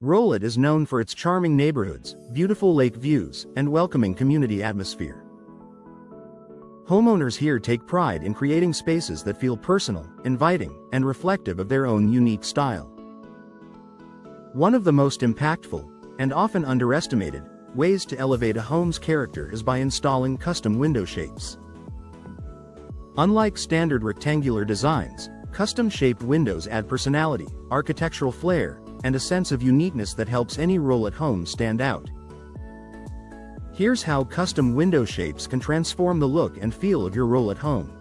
Rowlett is known for its charming neighborhoods, beautiful lake views, and welcoming community atmosphere. Homeowners here take pride in creating spaces that feel personal, inviting, and reflective of their own unique style. One of the most impactful, and often underestimated, ways to elevate a home's character is by installing custom window shapes. Unlike standard rectangular designs, custom-shaped windows add personality, architectural flair, and a sense of uniqueness that helps any Rowlett home stand out. Here's how custom window shapes can transform the look and feel of your Rowlett home.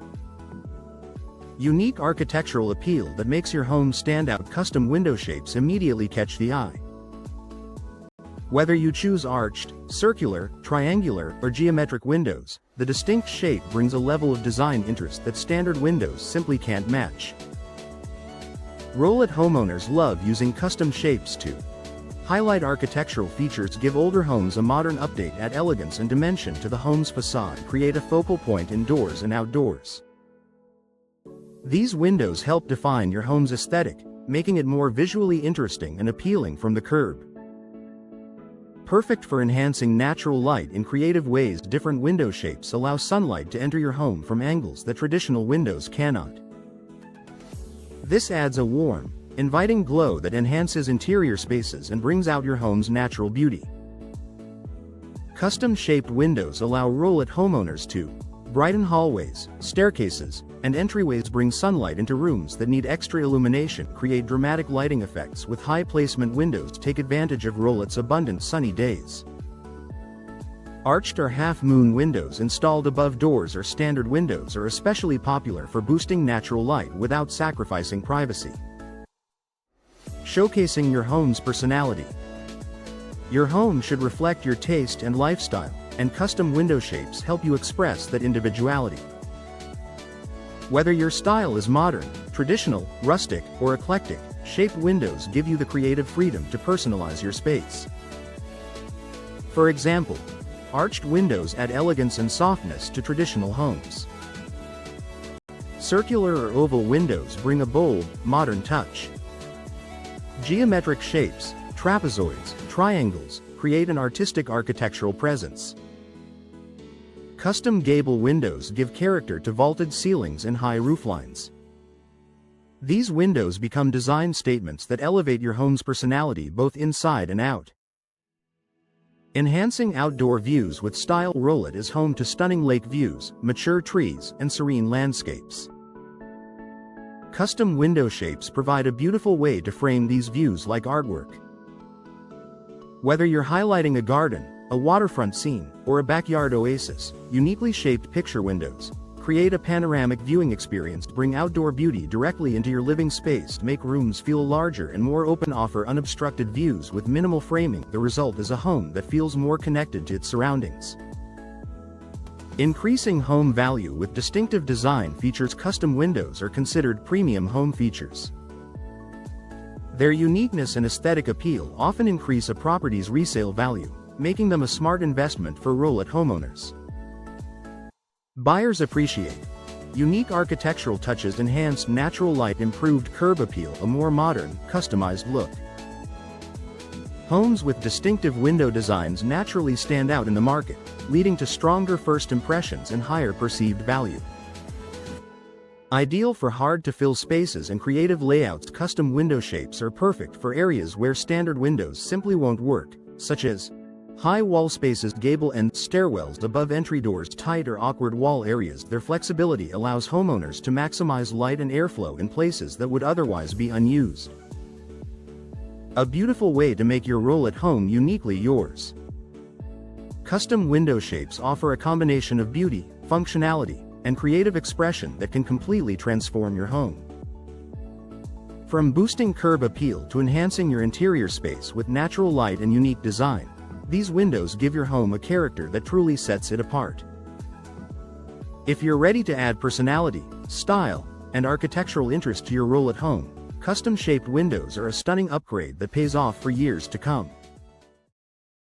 Unique architectural appeal that makes your home stand out. Custom window shapes immediately catch the eye. Whether you choose arched, circular, triangular, or geometric windows, the distinct shape brings a level of design interest that standard windows simply can't match. Rowlett homeowners love using custom shapes to highlight architectural features, give older homes a modern update, add elegance and dimension to the home's facade, create a focal point indoors and outdoors. These windows help define your home's aesthetic, making it more visually interesting and appealing from the curb. Perfect for enhancing natural light in creative ways, different window shapes allow sunlight to enter your home from angles that traditional windows cannot. This adds a warm, inviting glow that enhances interior spaces and brings out your home's natural beauty. Custom-shaped windows allow Rowlett homeowners to brighten hallways, staircases, and entryways, bring sunlight into rooms that need extra illumination, create dramatic lighting effects with high-placement windows, take advantage of Rowlett's abundant sunny days. Arched or half-moon windows installed above doors or standard windows are especially popular for boosting natural light without sacrificing privacy. Showcasing your home's personality. Your home should reflect your taste and lifestyle, and custom window shapes help you express that individuality. Whether your style is modern, traditional, rustic, or eclectic, shaped windows give you the creative freedom to personalize your space. For example, arched windows add elegance and softness to traditional homes. Circular or oval windows bring a bold, modern touch. Geometric shapes, trapezoids, triangles, create an artistic architectural presence. Custom gable windows give character to vaulted ceilings and high rooflines. These windows become design statements that elevate your home's personality both inside and out. Enhancing outdoor views with style. Rowlett is home to stunning lake views, mature trees, and serene landscapes. Custom window shapes provide a beautiful way to frame these views like artwork. Whether you're highlighting a garden, a waterfront scene, or a backyard oasis, uniquely shaped picture windows create a panoramic viewing experience, bring outdoor beauty directly into your living space, make rooms feel larger and more open, offer unobstructed views with minimal framing. The result is a home that feels more connected to its surroundings. Increasing home value with distinctive design features. Custom windows are considered premium home features. Their uniqueness and aesthetic appeal often increase a property's resale value, making them a smart investment for Rowlett homeowners. Buyers appreciate unique architectural touches, enhanced natural light, improved curb appeal, a more modern, customized look. Homes with distinctive window designs naturally stand out in the market, leading to stronger first impressions and higher perceived value. Ideal for hard-to-fill spaces and creative layouts, custom window shapes are perfect for areas where standard windows simply won't work, such as high wall spaces, gable end stairwells above entry doors, tight or awkward wall areas. Their flexibility allows homeowners to maximize light and airflow in places that would otherwise be unused. A beautiful way to make your Rowlett home uniquely yours. Custom window shapes offer a combination of beauty, functionality, and creative expression that can completely transform your home. From boosting curb appeal to enhancing your interior space with natural light and unique design, these windows give your home a character that truly sets it apart. If you're ready to add personality, style, and architectural interest to your Rowlett home, custom-shaped windows are a stunning upgrade that pays off for years to come.